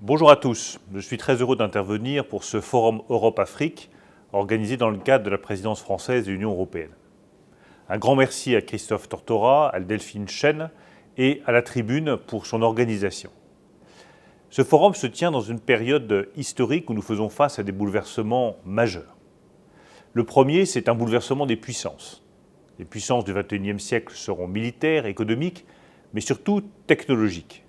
Bonjour à tous, je suis très heureux d'intervenir pour ce Forum Europe-Afrique organisé dans le cadre de la présidence française de l'Union européenne. Un grand merci à Christophe Tortora, à Delphine Chen et à la Tribune pour son organisation. Ce forum se tient dans une période historique où nous faisons face à des bouleversements majeurs. Le premier, c'est un bouleversement des puissances. Les puissances du XXIe siècle seront militaires, économiques, mais surtout technologiques.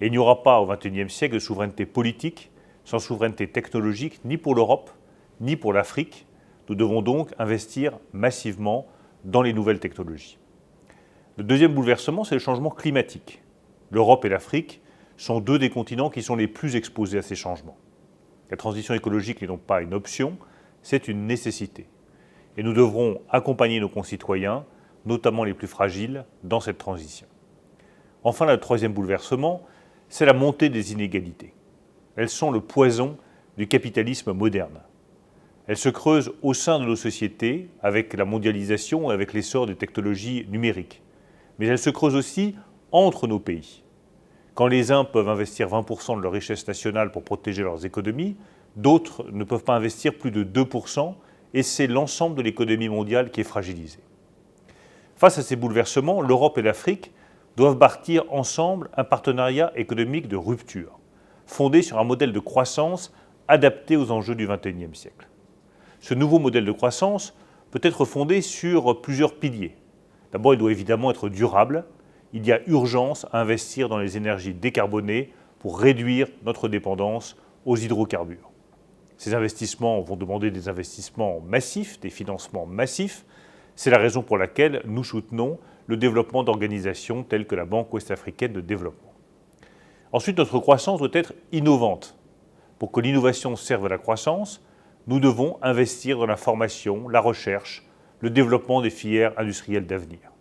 Et il n'y aura pas au XXIe siècle de souveraineté politique sans souveraineté technologique, ni pour l'Europe, ni pour l'Afrique. Nous devons donc investir massivement dans les nouvelles technologies. Le deuxième bouleversement, c'est le changement climatique. L'Europe et l'Afrique sont deux des continents qui sont les plus exposés à ces changements. La transition écologique n'est donc pas une option, c'est une nécessité. Et nous devrons accompagner nos concitoyens, notamment les plus fragiles, dans cette transition. Enfin, le troisième bouleversement, c'est la montée des inégalités. Elles sont le poison du capitalisme moderne. Elles se creusent au sein de nos sociétés avec la mondialisation et avec l'essor des technologies numériques. Mais elles se creusent aussi entre nos pays. Quand les uns peuvent investir 20% de leur richesse nationale pour protéger leurs économies, d'autres ne peuvent pas investir plus de 2%, et c'est l'ensemble de l'économie mondiale qui est fragilisée. Face à ces bouleversements, l'Europe et l'Afrique doivent bâtir ensemble un partenariat économique de rupture, fondé sur un modèle de croissance adapté aux enjeux du XXIe siècle. Ce nouveau modèle de croissance peut être fondé sur plusieurs piliers. D'abord, il doit évidemment être durable. Il y a urgence à investir dans les énergies décarbonées pour réduire notre dépendance aux hydrocarbures. Ces investissements vont demander des investissements massifs, des financements massifs. C'est la raison pour laquelle nous soutenons le développement d'organisations telles que la Banque ouest-africaine de développement. Ensuite, notre croissance doit être innovante. Pour que l'innovation serve à la croissance, nous devons investir dans la formation, la recherche, le développement des filières industrielles d'avenir.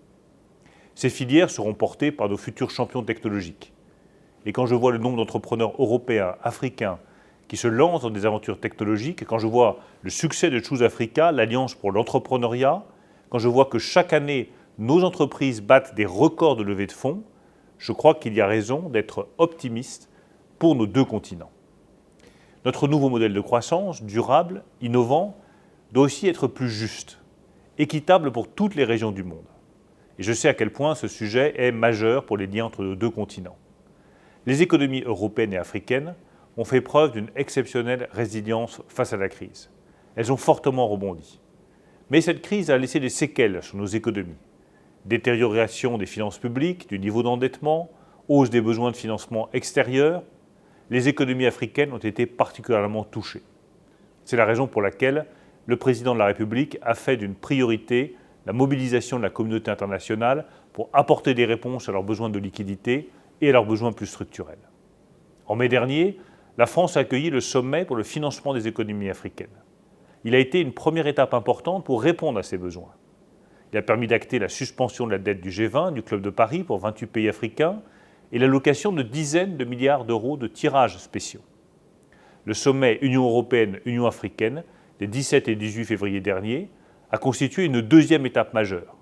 Ces filières seront portées par nos futurs champions technologiques. Et quand je vois le nombre d'entrepreneurs européens, africains, qui se lancent dans des aventures technologiques, et quand je vois le succès de Choose Africa, l'Alliance pour l'entrepreneuriat, quand je vois que chaque année, nos entreprises battent des records de levée de fonds, je crois qu'il y a raison d'être optimiste pour nos deux continents. Notre nouveau modèle de croissance, durable, innovant, doit aussi être plus juste, équitable pour toutes les régions du monde. Et je sais à quel point ce sujet est majeur pour les liens entre nos deux continents. Les économies européennes et africaines ont fait preuve d'une exceptionnelle résilience face à la crise. Elles ont fortement rebondi. Mais cette crise a laissé des séquelles sur nos économies. Détérioration des finances publiques, du niveau d'endettement, hausse des besoins de financement extérieurs. Les économies africaines ont été particulièrement touchées. C'est la raison pour laquelle le président de la République a fait d'une priorité la mobilisation de la communauté internationale pour apporter des réponses à leurs besoins de liquidité et à leurs besoins plus structurels. En mai dernier, la France a accueilli le sommet pour le financement des économies africaines. Il a été une première étape importante pour répondre à ces besoins. Il a permis d'acter la suspension de la dette du G20, du Club de Paris pour 28 pays africains et l'allocation de dizaines de milliards d'euros de tirages spéciaux. Le sommet Union européenne-Union africaine des 17 et 18 février dernier a constitué une deuxième étape majeure.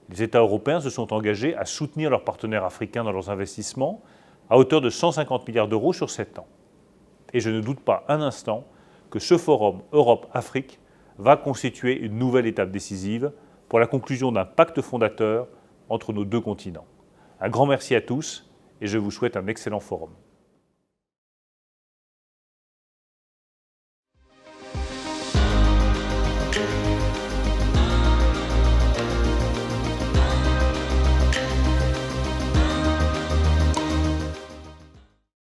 Les États européens se sont engagés à soutenir leurs partenaires africains dans leurs investissements à hauteur de 150 milliards d'euros sur 7 ans. Et je ne doute pas un instant que ce forum Europe-Afrique va constituer une nouvelle étape décisive pour la conclusion d'un pacte fondateur entre nos deux continents. Un grand merci à tous et je vous souhaite un excellent forum.